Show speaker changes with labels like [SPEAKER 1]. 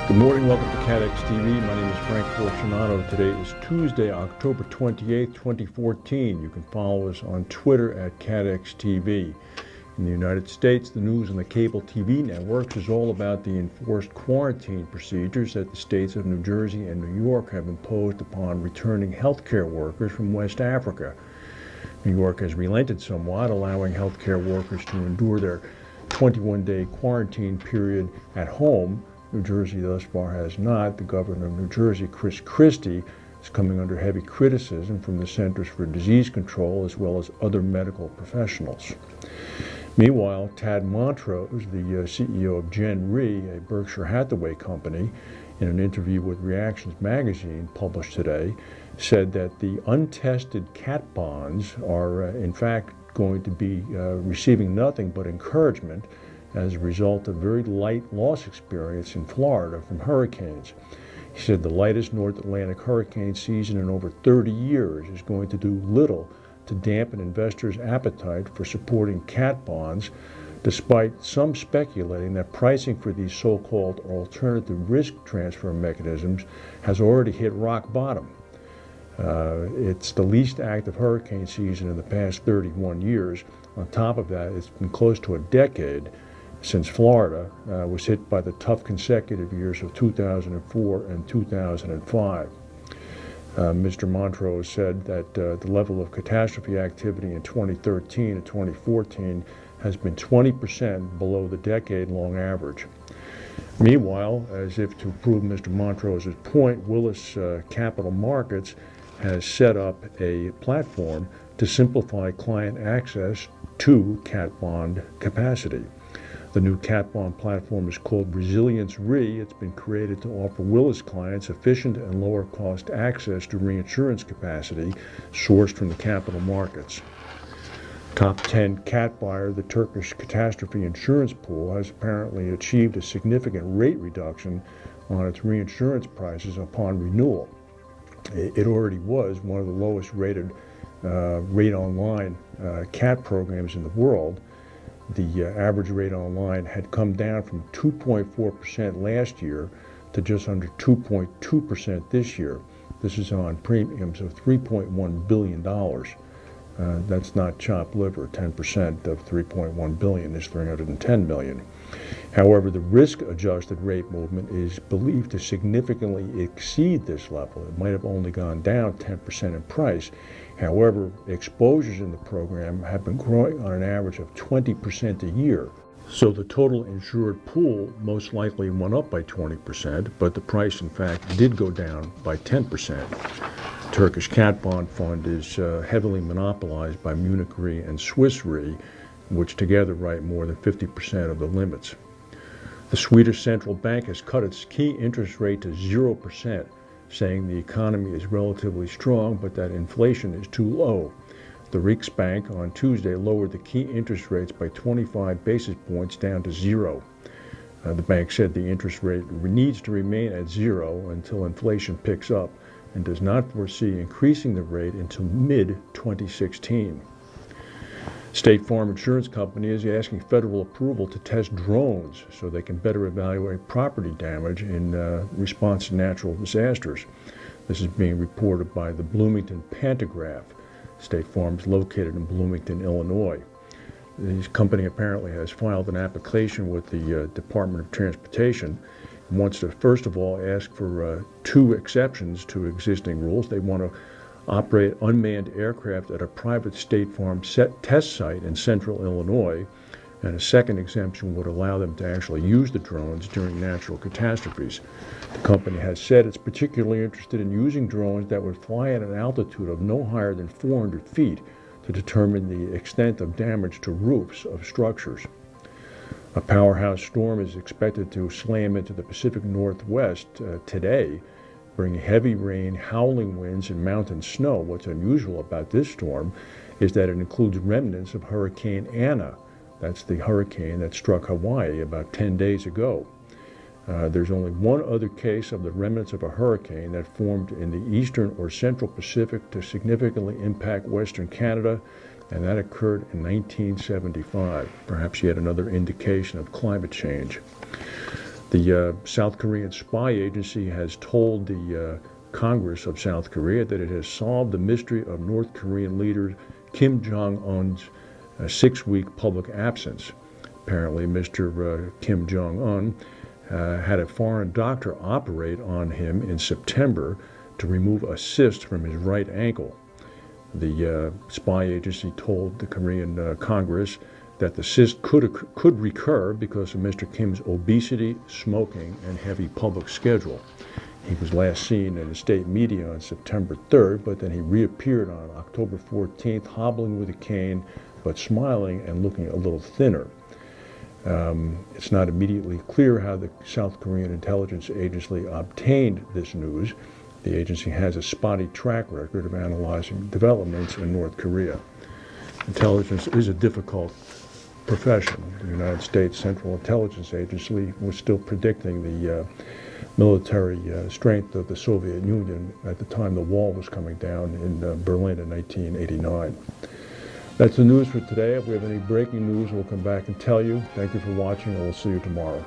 [SPEAKER 1] Good morning, welcome to Catex TV. My name is Frank Fortunato. Today is Tuesday, October 28th, 2014. You can follow us on Twitter at Catex TV. In the United States, the news on the cable TV networks is all about the enforced quarantine procedures that the states of New Jersey and New York have imposed upon returning healthcare workers from West Africa. New York has relented somewhat, allowing healthcare workers to endure their 21-day quarantine period at home. New Jersey thus far has not. The governor of New Jersey, Chris Christie, is coming under heavy criticism from the Centers for Disease Control as well as other medical professionals. Meanwhile, Tad Montross, the CEO of Gen Re, a Berkshire Hathaway company, in an interview with Reactions magazine published today, said that the untested CAT bonds are in fact going to be receiving nothing but encouragement as a result of very light loss experience in Florida from hurricanes. He said the lightest North Atlantic hurricane season in over 30 years is going to do little to dampen investors' appetite for supporting CAT bonds, despite some speculating that pricing for these so-called alternative risk transfer mechanisms has already hit rock bottom. It's the least active hurricane season in the past 31 years. On top of that, it's been close to a decade since Florida was hit by the tough consecutive years of 2004 and 2005. Mr. Montross said that the level of catastrophe activity in 2013 and 2014 has been 20% below the decade-long average. Meanwhile, as if to prove Mr. Montross's point, Willis Capital Markets has set up a platform to simplify client access to CAT bond capacity. The new CAT bond platform is called Resilience Re. It's been created to offer Willis clients efficient and lower cost access to reinsurance capacity sourced from the capital markets. Top 10 CAT buyer, the Turkish catastrophe insurance pool, has apparently achieved a significant rate reduction on its reinsurance prices upon renewal. It already was one of the lowest rated rate online CAT programs in the world. The average rate online had come down from 2.4% last year to just under 2.2% this year. This is on premiums of $3.1 billion. That's not chopped liver. 10% of $3.1 billion is $310 million. However, the risk-adjusted rate movement is believed to significantly exceed this level. It might have only gone down 10% in price. However, exposures in the program have been growing on an average of 20% a year. So the total insured pool most likely went up by 20%, but the price in fact did go down by 10%. Turkish CAT bond fund is heavily monopolized by Munich Re and Swiss Re, which together write more than 50% of the limits. The Swedish central bank has cut its key interest rate to 0%, saying the economy is relatively strong but that inflation is too low. The Riksbank on Tuesday lowered the key interest rates by 25 basis points down to 0. The bank said the interest rate needs to remain at 0 until inflation picks up and does not foresee increasing the rate until mid-2016. State Farm Insurance Company is asking federal approval to test drones so they can better evaluate property damage in response to natural disasters. This is being reported by the Bloomington Pantagraph. State Farm is located in Bloomington, Illinois. This company apparently has filed an application with the Department of Transportation and wants to first of all ask for 2 exceptions to existing rules. They want to operate unmanned aircraft at a private State Farm test site in central Illinois, and a second exemption would allow them to actually use the drones during natural catastrophes. The company has said it's particularly interested in using drones that would fly at an altitude of no higher than 400 feet to determine the extent of damage to roofs of structures. A powerhouse storm is expected to slam into the Pacific Northwest today, bringing heavy rain, howling winds, and mountain snow. What's unusual about this storm is that it includes remnants of Hurricane Ana. That's the hurricane that struck Hawaii about 10 days ago. There's only one other case of the remnants of a hurricane that formed in the eastern or central Pacific to significantly impact western Canada, and that occurred in 1975. Perhaps yet another indication of climate change. The South Korean spy agency has told the Congress of South Korea that it has solved the mystery of North Korean leader Kim Jong-un's 6-week public absence. Apparently, Mr. Kim Jong-un had a foreign doctor operate on him in September to remove a cyst from his right ankle. The spy agency told the Korean Congress that the cyst could recur because of Mr. Kim's obesity, smoking, and heavy public schedule. He was last seen in the state media on September 3rd, but then he reappeared on October 14th, hobbling with a cane, but smiling and looking a little thinner. It's not immediately clear how the South Korean intelligence agency obtained this news. The agency has a spotty track record of analyzing developments in North Korea. Intelligence is a difficult profession. The United States Central Intelligence Agency was still predicting the military strength of the Soviet Union at the time the wall was coming down in Berlin in 1989. That's the news for today. If we have any breaking news, we'll come back and tell you. Thank you for watching, and we'll see you tomorrow.